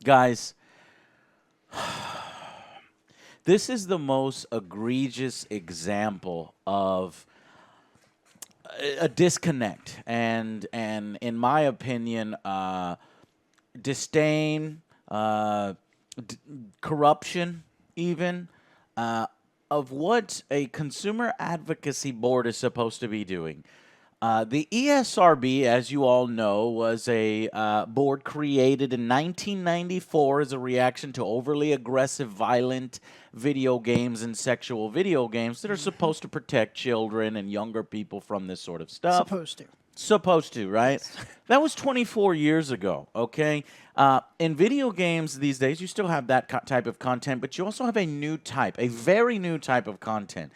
Guys, this is the most egregious example of a disconnect and in my opinion, disdain, corruption, even of what a consumer advocacy board is supposed to be doing. The ESRB, as you all know, was a board created in 1994 as a reaction to overly aggressive, violent video games and sexual video games that are supposed to protect children and younger people from this sort of stuff. Supposed to, right? That was 24 years ago, okay? In video games these days, you still have that type of content, but you also have a new type, a very new type of content.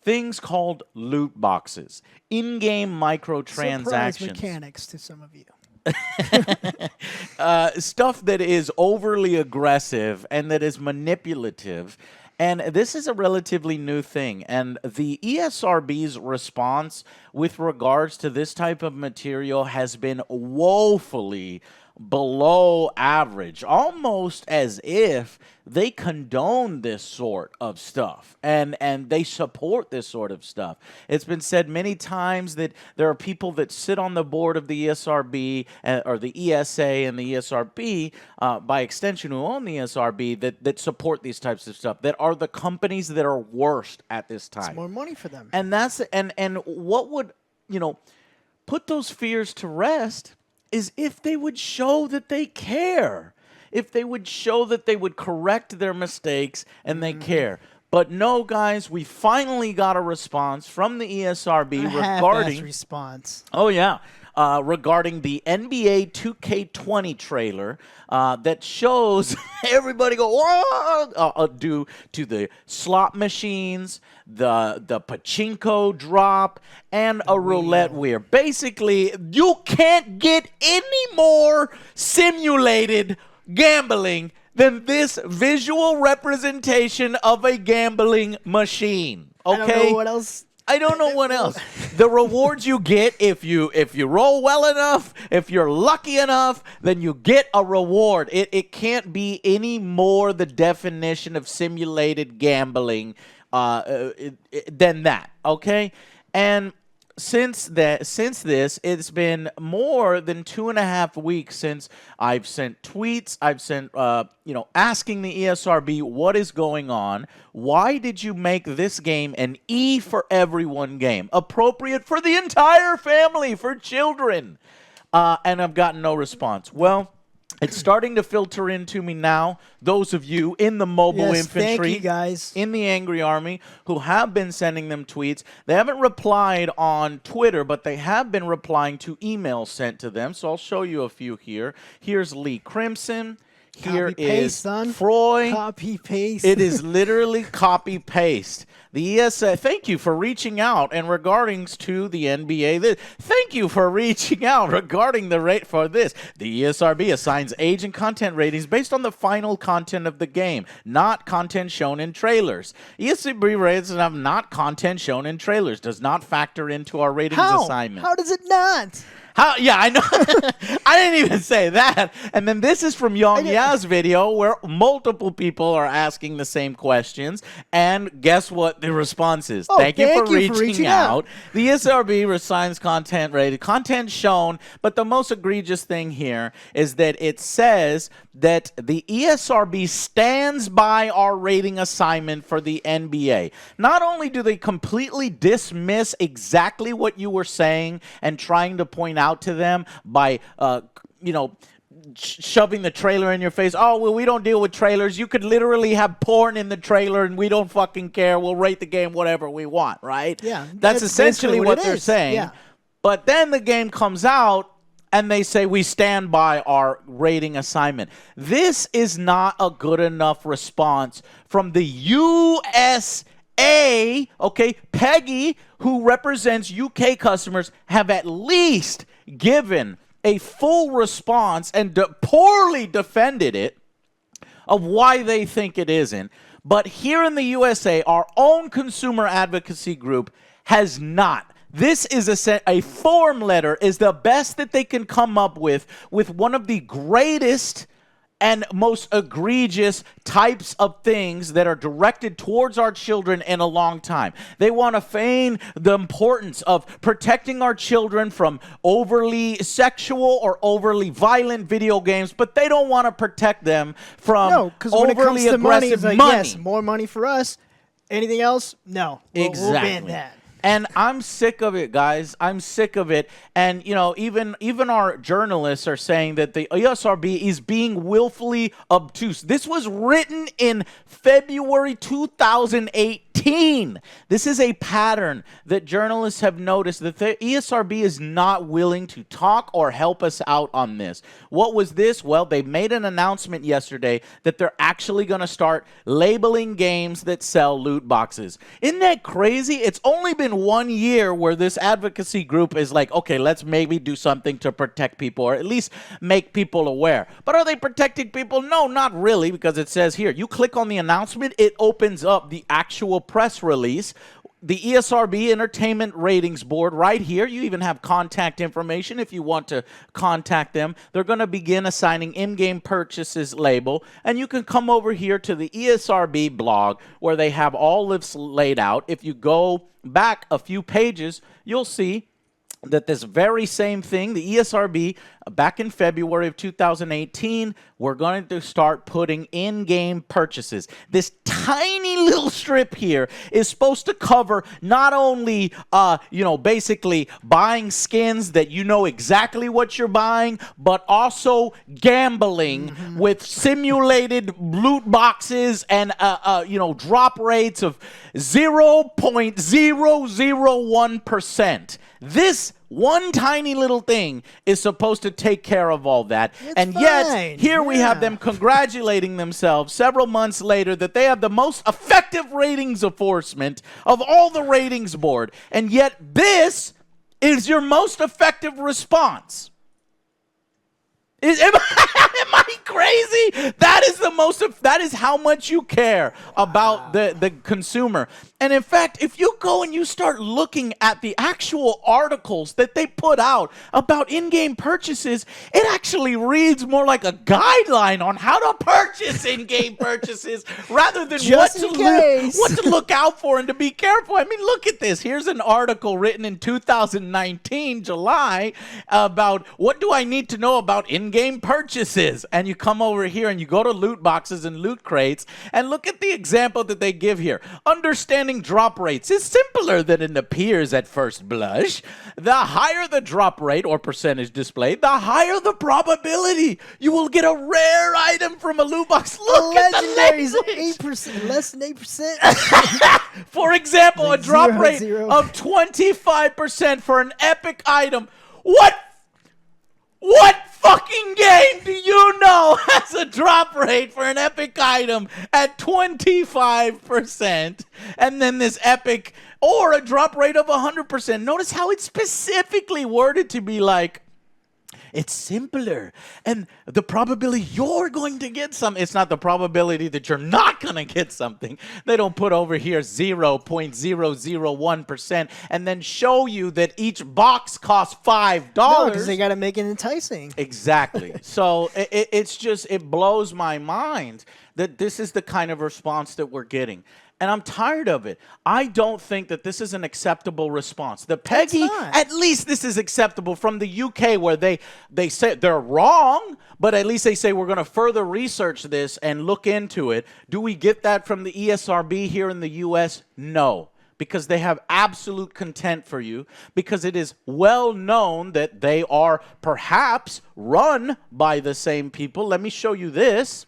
Things called loot boxes, in-game microtransactions. Surprise mechanics to some of you. Stuff that is overly aggressive and that is manipulative. And this is a relatively new thing. And the ESRB's response with regards to this type of material has been woefully below average, almost as if they condone this sort of stuff and they support this sort of stuff. It's been said many times that there are people that sit on the board of the ESRB or the ESA and the ESRB, by extension, who own the ESRB, that support these types of stuff, that are the companies that are worst at this time. It's more money for them. And that's and what would, put those fears to rest is if they would show that they care, if they would show that they would correct their mistakes and they care. But no, guys, we finally got a response from the ESRB regarding response. Oh yeah, regarding the NBA2k20 trailer that shows everybody go whoa, due to the slot machines, the pachinko drop, and a roulette wheel. Basically, you can't get any more simulated gambling than this visual representation of a gambling machine. Okay? I don't know what else. I don't know what else. The rewards you get if you roll well enough, if you're lucky enough, then you get a reward. It can't be any more the definition of simulated gambling than that. Okay, and since this, it's been more than 2.5 weeks since I've sent tweets. I've sent, asking the ESRB what is going on. Why did you make this game an E for everyone game, appropriate for the entire family, for children? And I've gotten no response. Well, it's starting to filter into me now. Those of you in the mobile infantry, thank you guys, in the Angry Army, who have been sending them tweets. They haven't replied on Twitter, but they have been replying to emails sent to them. So I'll show you a few here. Here's Lee Crimson. Here is Froy. Copy paste. It is literally copy paste. The ESA, thank you for reaching out and regarding to the NBA. Thank you for reaching out regarding the rate for this. The ESRB assigns age and content ratings based on the final content of the game, not content shown in trailers. ESRB rates have not content shown in trailers. Does not factor into our ratings assignment. How does it not? How? Yeah, I know. I didn't even say that. And then this is from Yong Ya's video where multiple people are asking the same questions. And guess what the response is? Thank you for reaching out. The ESRB assigns content rated, content shown. But the most egregious thing here is that it says that the ESRB stands by our rating assignment for the NBA. Not only do they completely dismiss exactly what you were saying and trying to point out to them by, shoving the trailer in your face. Oh, well, we don't deal with trailers. You could literally have porn in the trailer and we don't fucking care. We'll rate the game whatever we want, right? Yeah. That's essentially what they're saying. Yeah. But then the game comes out and they say we stand by our rating assignment. This is not a good enough response from the USA. Okay, Peggy, who represents UK customers, have at least given a full response and poorly defended it of why they think it isn't. But here in the USA, our own consumer advocacy group has not. This is a form letter is the best that they can come up with one of the greatest and most egregious types of things that are directed towards our children in a long time. They want to feign the importance of protecting our children from overly sexual or overly violent video games, but they don't want to protect them from No, because when it comes overly to money, aggressive it's like, money. yes, more money for us. Anything else? No. We'll ban that. And I'm sick of it, guys. I'm sick of it. And, you know, even our journalists are saying that the ESRB is being willfully obtuse. This was written in February 2018. This is a pattern that journalists have noticed, that the ESRB is not willing to talk or help us out on this. What was this? Well, they made an announcement yesterday that they're actually going to start labeling games that sell loot boxes. Isn't that crazy? It's only been 1 year where this advocacy group is like, okay, let's maybe do something to protect people, or at least make people aware. But are they protecting people? No, not really, because it says here, you click on the announcement, it opens up the actual press release. The ESRB Entertainment Ratings Board right here. You even have contact information if you want to contact them. They're going to begin assigning in-game purchases label. And you can come over here to the ESRB blog where they have all this laid out. If you go back a few pages, you'll see that this very same thing, the ESRB, back in February of 2018, we're going to start putting in-game purchases. This tiny little strip here is supposed to cover not only, basically buying skins that you know exactly what you're buying, but also gambling with simulated loot boxes and, drop rates of 0.001%. This one tiny little thing is supposed to take care of all that. It's yet, fine. here we have them congratulating themselves several months later that they have the most effective ratings enforcement of all the ratings board. And yet, this is your most effective response. Am I crazy? That is how much you care about the consumer. And in fact, if you go and you start looking at the actual articles that they put out about in-game purchases, it actually reads more like a guideline on how to purchase in-game purchases rather than what to look out for and to be careful. I mean, look at this. Here's an article written in 2019, July, about what do I need to know about in-game purchases. And you come over here and you go to loot boxes and loot crates and look at the example that they give here. Understanding drop rates is simpler than it appears at first blush. The higher the drop rate or percentage displayed, the higher the probability you will get a rare item from a loot box. Look at the Legendaries, language. 8%, less than 8%. For example, Like a drop 0, rate 0. of 25% for an epic item. What fucking game do you know has a drop rate for an epic item at 25%? And then this epic, or a drop rate of 100%. Notice how it's specifically worded to be like, it's simpler. And the probability you're going to get something, it's not the probability that you're not going to get something. They don't put over here 0.001% and then show you that each box costs $5. No, because they got to make it enticing. Exactly. So it blows my mind that this is the kind of response that we're getting. And I'm tired of it. I don't think that this is an acceptable response. The Peggy, at least this is acceptable from the UK, where they say they're wrong, but at least they say we're going to further research this and look into it. Do we get that from the ESRB here in the US? No. Because they have absolute contempt for you, because it is well known that they are perhaps run by the same people. Let me show you this.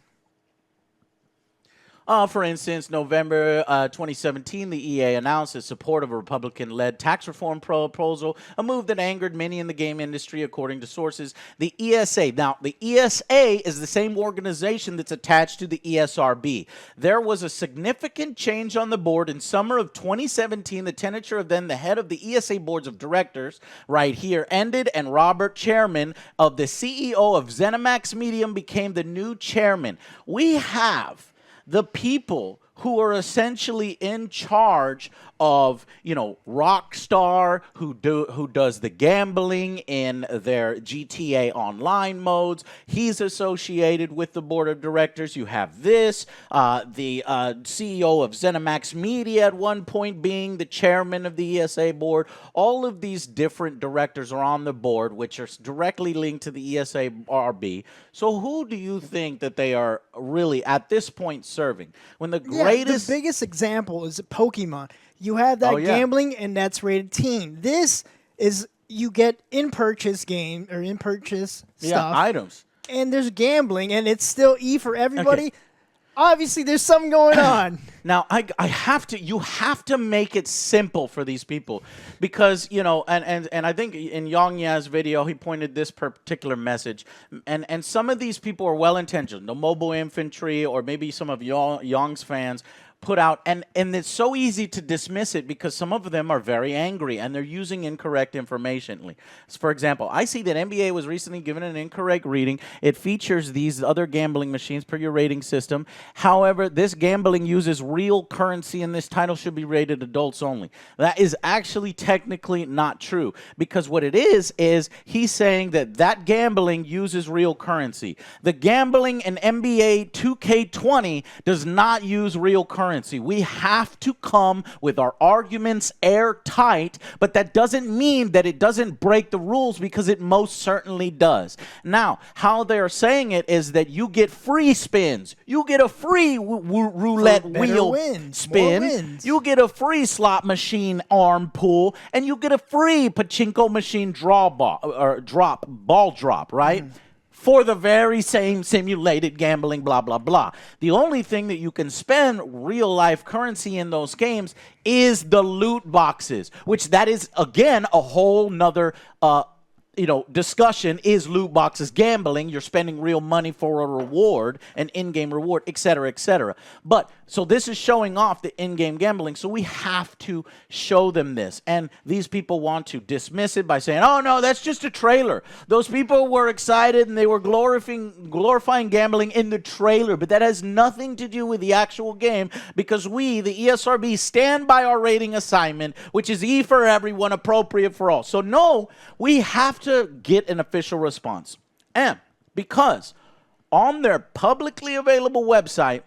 For instance, November 2017, the EA announced its support of a Republican-led tax reform proposal, a move that angered many in the game industry, according to sources. The ESA. Now, the ESA is the same organization that's attached to the ESRB. There was a significant change on the board in summer of 2017. The tenure of then the head of the ESA boards of directors, right here, ended, and Robert, chairman of the CEO of ZeniMax Medium, became the new chairman. We have the people who are essentially in charge of, Rockstar, who does the gambling in their GTA Online modes. He's associated with the board of directors. You have the CEO of ZeniMax Media at one point being the chairman of the ESA board. All of these different directors are on the board, which are directly linked to the ESRB. So who do you think that they are really at this point serving? When the greatest... the biggest example is Pokemon. You have that gambling, and that's rated teen. This is you get in-purchase stuff. Items. And there's gambling, and it's still E for everybody. Okay. Obviously, there's something going on. Now, you have to make it simple for these people because, and I think in Yang Ya's video, he pointed this particular message. And some of these people are well-intentioned. The mobile infantry or maybe some of Yang's fans put out, and it's so easy to dismiss it because some of them are very angry and they're using incorrect information. For example, I see that NBA was recently given an incorrect reading. It features these other gambling machines per your rating system. However, this gambling uses real currency and this title should be rated adults only. That is actually technically not true because what it is he's saying that gambling uses real currency. The gambling in NBA2k20 does not use real currency. We have to come with our arguments airtight, but that doesn't mean that it doesn't break the rules because it most certainly does. Now, how they're saying it is that you get free spins. You get a free roulette wheel spin. You get a free slot machine arm pull, and you get a free pachinko machine ball drop, right? For the very same simulated gambling, blah, blah, blah. The only thing that you can spend real-life currency in those games is the loot boxes, which that is, again, a whole nother discussion. Is loot boxes gambling? You're spending real money for a reward, an in-game reward, et cetera, et cetera. But so this is showing off the in-game gambling. So we have to show them this. And these people want to dismiss it by saying, oh, no, that's just a trailer. Those people were excited and they were glorifying gambling in the trailer. But that has nothing to do with the actual game because we, the ESRB, stand by our rating assignment, which is E for everyone, appropriate for all. So no, we have to get an official response. And because on their publicly available website,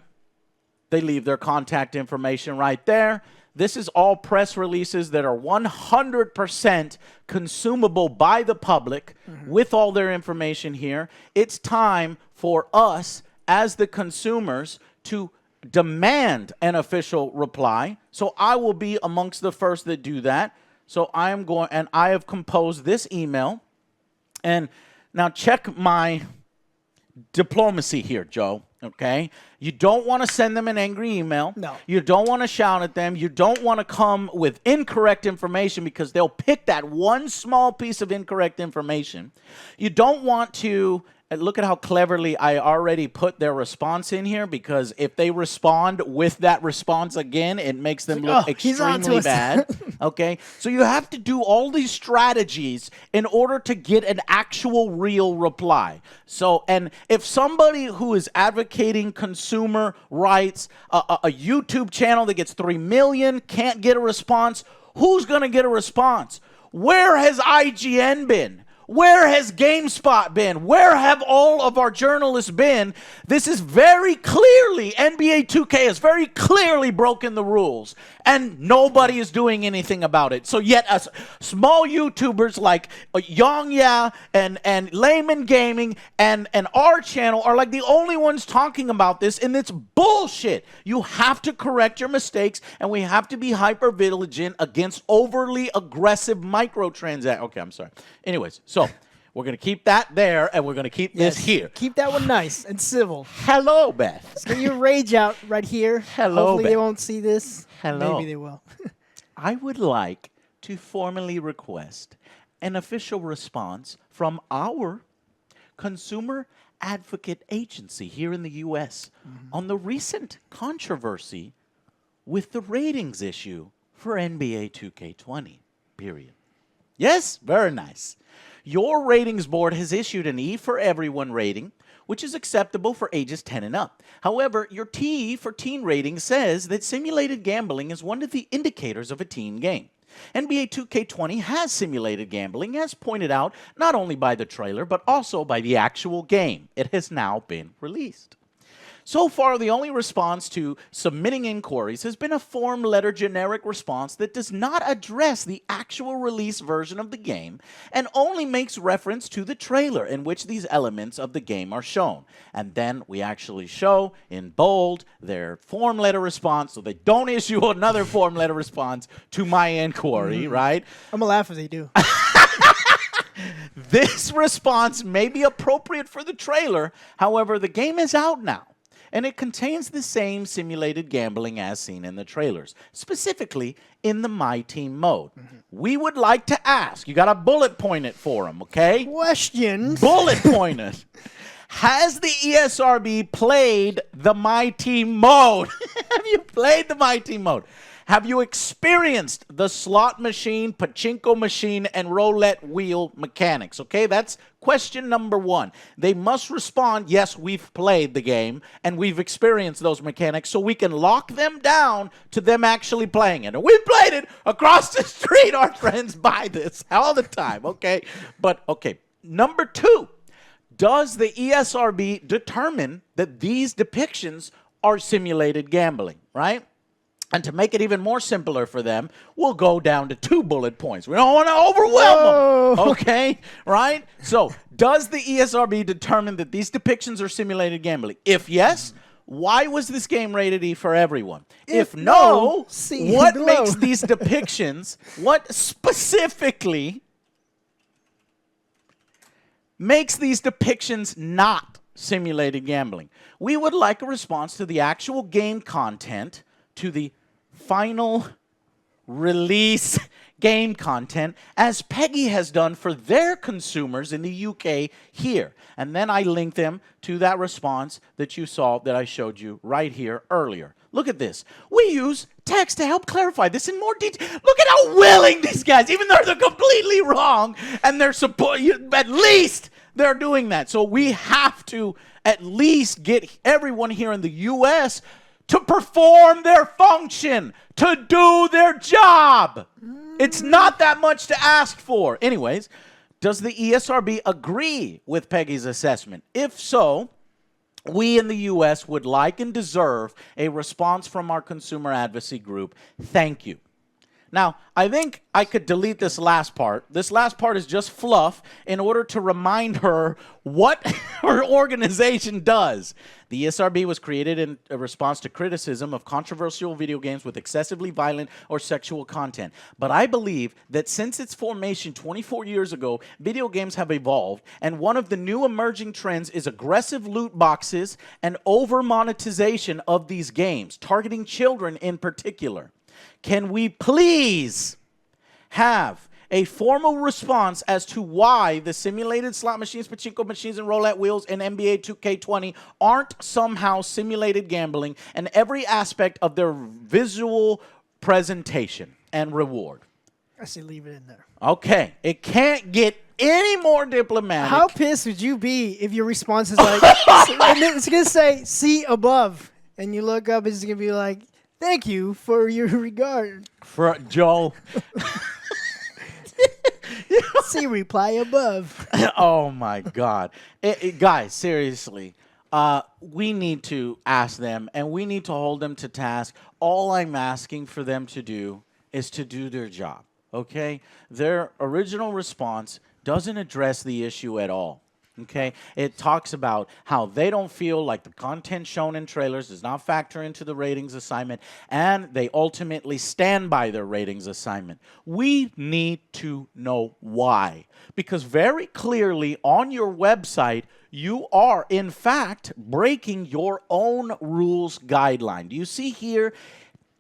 they leave their contact information right there. This is all press releases that are 100% consumable by the public with all their information here. It's time for us as the consumers to demand an official reply. So I will be amongst the first that do that. So I have composed this email. And now check my diplomacy here, Joe. Okay? You don't want to send them an angry email. No. You don't want to shout at them. You don't want to come with incorrect information because they'll pick that one small piece of incorrect information. You don't want to... Look at how cleverly I already put their response in here because if they respond with that response again, it makes them look extremely bad. Okay? So you have to do all these strategies in order to get an actual real reply. So, and if somebody who is advocating consumer rights, a YouTube channel that gets 3 million can't get a response, who's going to get a response? Where has IGN been? Where has GameSpot been? Where have all of our journalists been? This is very clearly, NBA 2K has very clearly broken the rules, and nobody is doing anything about it. So yet us small YouTubers like Yang Ya and Layman Gaming and our channel are like the only ones talking about this, and it's bullshit. You have to correct your mistakes, and we have to be hyper vigilant against overly aggressive microtransactions. Okay, I'm sorry. Anyways, so we're going to keep that there, and we're going to keep this here. Keep that one nice and civil. Hello, Beth. Get your rage out right here. Hello, Hopefully Beth. they won't see this. Hello. Maybe they will. I would like to formally request an official response from our consumer advocate agency here in the U.S. on the recent controversy with the ratings issue for NBA 2k20, period. Yes? Very nice. your ratings board has issued an E for everyone rating, which is acceptable for ages 10 and up. However, your T for teen rating says that simulated gambling is one of the indicators of a teen game. NBA 2k20 has simulated gambling, as pointed out not only by the trailer, but also by the actual game. It has now been released. So far, the only response to submitting inquiries has been a form letter generic response that does not address the actual release version of the game and only makes reference to the trailer in which these elements of the game are shown. And then we actually show in bold their form letter response so they don't issue another form letter response to my inquiry, right? I'm going to laugh if they do. This response may be appropriate for the trailer. However, the game is out now, and it contains the same simulated gambling as seen in the trailers, specifically in the My Team mode. We would like to ask, you got to bullet point it for them, okay? Questions. Bullet point it. Has the ESRB played the My Team mode? Have you played the My Team mode? Have you experienced the slot machine, pachinko machine, and roulette wheel mechanics? Okay, that's question number one. They must respond, yes, we've played the game, and we've experienced those mechanics, so we can lock them down to them actually playing it. And we've played it across the street. Our friends buy this all the time, okay? But, okay, number two, does the ESRB determine that these depictions are simulated gambling, right? And to make it even more simpler for them, we'll go down to 2 bullet points. We don't want to overwhelm them, okay? Right? So, does the ESRB determine that these depictions are simulated gambling? If yes, why was this game rated E for everyone? If no, what makes these depictions, what specifically makes these depictions not simulated gambling? We would like a response to the actual game content, to the final release game content, as Peggy has done for their consumers in the UK here. And then I link them to that response that you saw, that I showed you right here earlier. Look at this. We use text to help clarify this in more detail. Look at how willing these guys, even though they're completely wrong, and they're at least they're doing that. So we have to at least get everyone here in the US to perform their function, to do their job. It's not that much to ask for. Anyways, does the ESRB agree with Peggy's assessment? If so, we in the U.S. would like and deserve a response from our consumer advocacy group. Thank you. Now, I think I could delete this last part. This last part is just fluff in order to remind her what her organization does. The ESRB was created in a response to criticism of controversial video games with excessively violent or sexual content. But I believe that since its formation 24 years ago, video games have evolved, and one of the new emerging trends is aggressive loot boxes and over-monetization of these games, targeting children in particular. Can we please have a formal response as to why the simulated slot machines, pachinko machines, and roulette wheels in NBA 2k20 aren't somehow simulated gambling and every aspect of their visual presentation and reward? I say leave it in there. Okay. It can't get any more diplomatic. How pissed would you be if your response is like, and it's going to say, see above, and you look up, it's going to be like, thank you for your regard. For Joe. See reply above. Oh, my God. Guys, seriously, we need to ask them, and we need to hold them to task. All I'm asking for them to do is to do their job, okay? Their original response doesn't address the issue at all. Okay, it talks about how they don't feel like the content shown in trailers does not factor into the ratings assignment, and they ultimately stand by their ratings assignment. We need to know why, because very clearly on your website, you are, in fact, breaking your own rules guideline. Do you see here,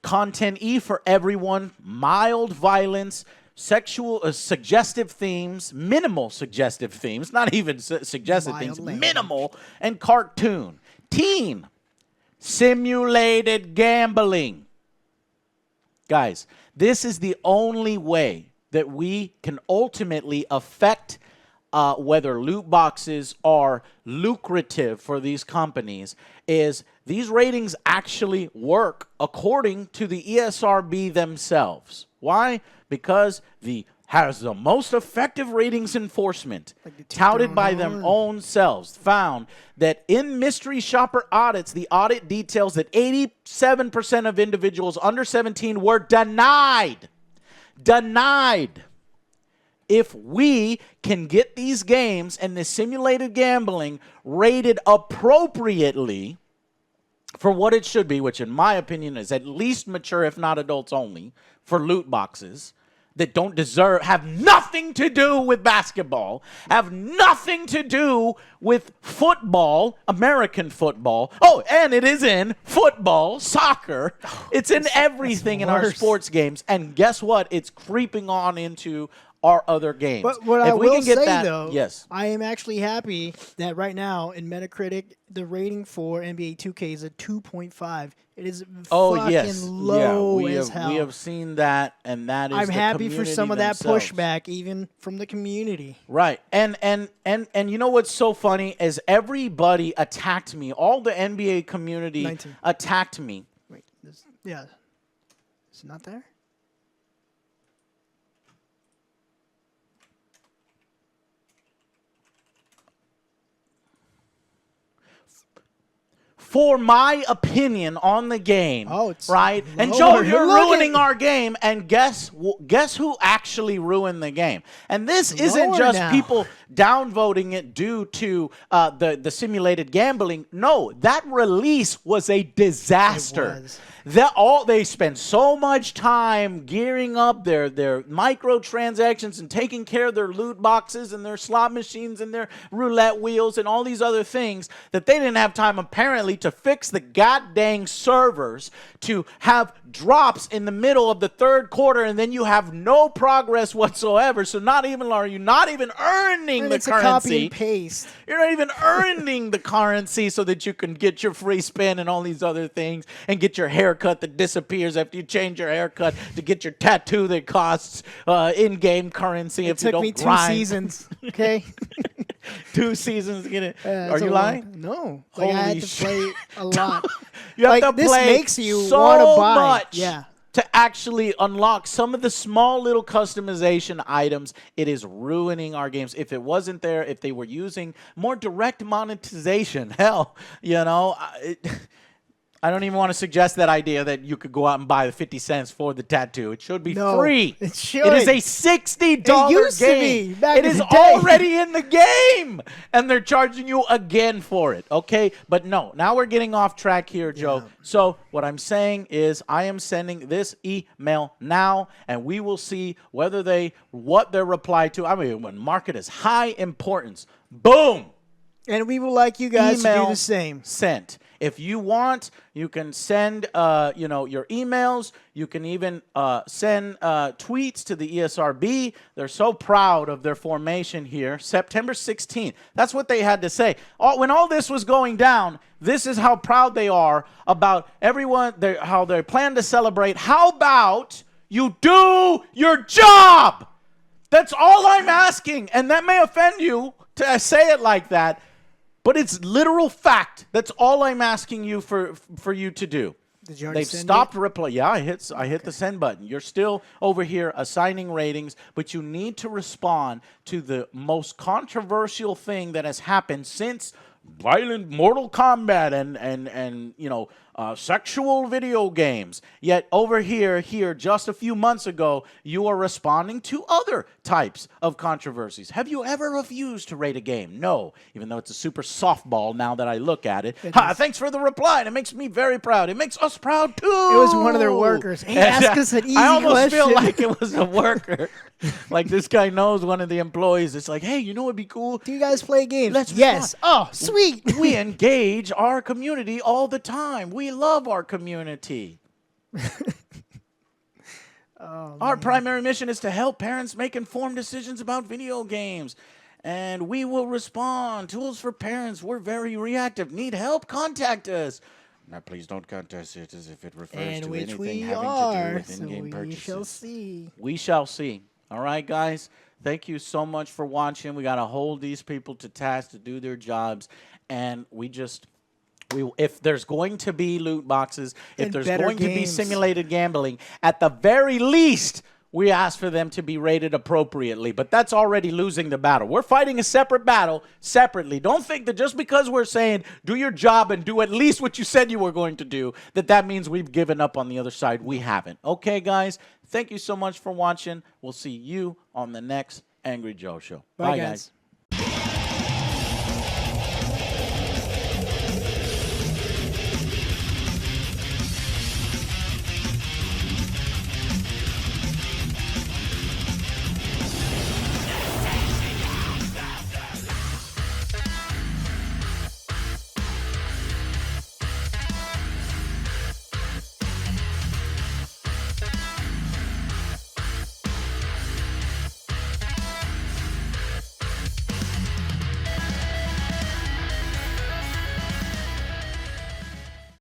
content E for everyone, mild violence, sexual, suggestive themes, minimal suggestive themes, not even suggestive themes, minimal, and cartoon. Teen, simulated gambling. Guys, this is the only way that we can ultimately affect whether loot boxes are lucrative for these companies is these ratings actually work according to the ESRB themselves. Why? Because has the most effective ratings enforcement, touted by them own selves, found that in mystery shopper audits, the audit details that 87% of individuals under 17 were denied. If we can get these games and the simulated gambling rated appropriately for what it should be, which in my opinion is at least mature, if not adults only, for loot boxes, that don't have nothing to do with basketball, have nothing to do with football, American football. Oh, and it is in football, soccer. It's in everything in our sports games. And guess what? It's creeping on into our other games. But what if I we will can get say, that, though, yes. I am actually happy that right now in Metacritic, the rating for NBA 2K is a 2.5. It is fucking low as hell. We have seen that, and that is I'm the happy for some of themselves. that pushback, even from the community. Right. And you know what's so funny is everybody attacked me. All the NBA community attacked me. Wait, is it not there? For my opinion on the game, right? Lower. And Joe, you're ruining our game. And guess who actually ruined the game? And this isn't just people downvoting it due to the simulated gambling. No, that release was a disaster. They spend so much time gearing up their microtransactions and taking care of their loot boxes and their slot machines and their roulette wheels and all these other things that they didn't have time apparently to fix the goddamn servers, to have drops in the middle of the third quarter, and then you have no progress whatsoever. So not even earning the it's currency. A copy and paste. You're not even earning the currency so that you can get your free spin and all these other things and get your haircut that disappears after you change your haircut, to get your tattoo that costs in-game currency if you don't grind. It took me 2 seasons, okay? 2 seasons to get it. Are you lying? No. I had to play a lot. You have to this play makes you so want to buy. much to actually unlock some of the small little customization items. It is ruining our games. If it wasn't there, if they were using more direct monetization, hell, I don't even want to suggest that idea that you could go out and buy the 50 cents for the tattoo. It should be free. It should. It is a $60 it used game. To be back it in is the day. already in the game, and they're charging you again for it. Okay, but no. Now we're getting off track here, Joe. Yeah. So what I'm saying is, I am sending this email now, and we will see what their reply to. I mean, when mark it as high importance. Boom. And we would like you guys to do the same. Sent. If you want, you can send your emails. You can even send tweets to the ESRB. They're so proud of their formation here. September 16th. That's what they had to say. When all this was going down, this is how proud they are about everyone, how they plan to celebrate. How about you do your job? That's all I'm asking. And that may offend you to say it like that, but it's literal fact. That's all I'm asking you for you to do. Did you already They've send stopped reply. Yeah, I hit the send button. You're still over here assigning ratings, but you need to respond to the most controversial thing that has happened since violent Mortal Kombat and sexual video games. Yet over here, just a few months ago, you are responding to other types of controversies. Have you ever refused to rate a game? No, even though it's a super softball now that I look at it. Thanks for the reply, and it makes me very proud. It makes us proud, too. It was one of their workers. He asked us an easy question. I almost feel like it was a worker. Like this guy knows one of the employees. It's like, hey, you know what'd be cool? Do you guys play games? Yes. Oh, sweet. We engage our community all the time. We love our community. Our primary mission is to help parents make informed decisions about video games. And we will respond. Tools for parents. We're very reactive. Need help? Contact us. Now, please don't contact us as if it refers to anything having to do with in-game purchases. We shall see. We shall see. All right, guys. Thank you so much for watching. We got to hold these people to task to do their jobs. And if there's going to be loot boxes, if there's going to be simulated gambling, at the very least, we ask for them to be rated appropriately. But that's already losing the battle. We're fighting a separate battle separately. Don't think that just because we're saying do your job and do at least what you said you were going to do, that means we've given up on the other side. We haven't. Okay, guys? Thank you so much for watching. We'll see you on the next Angry Joe Show. Bye guys.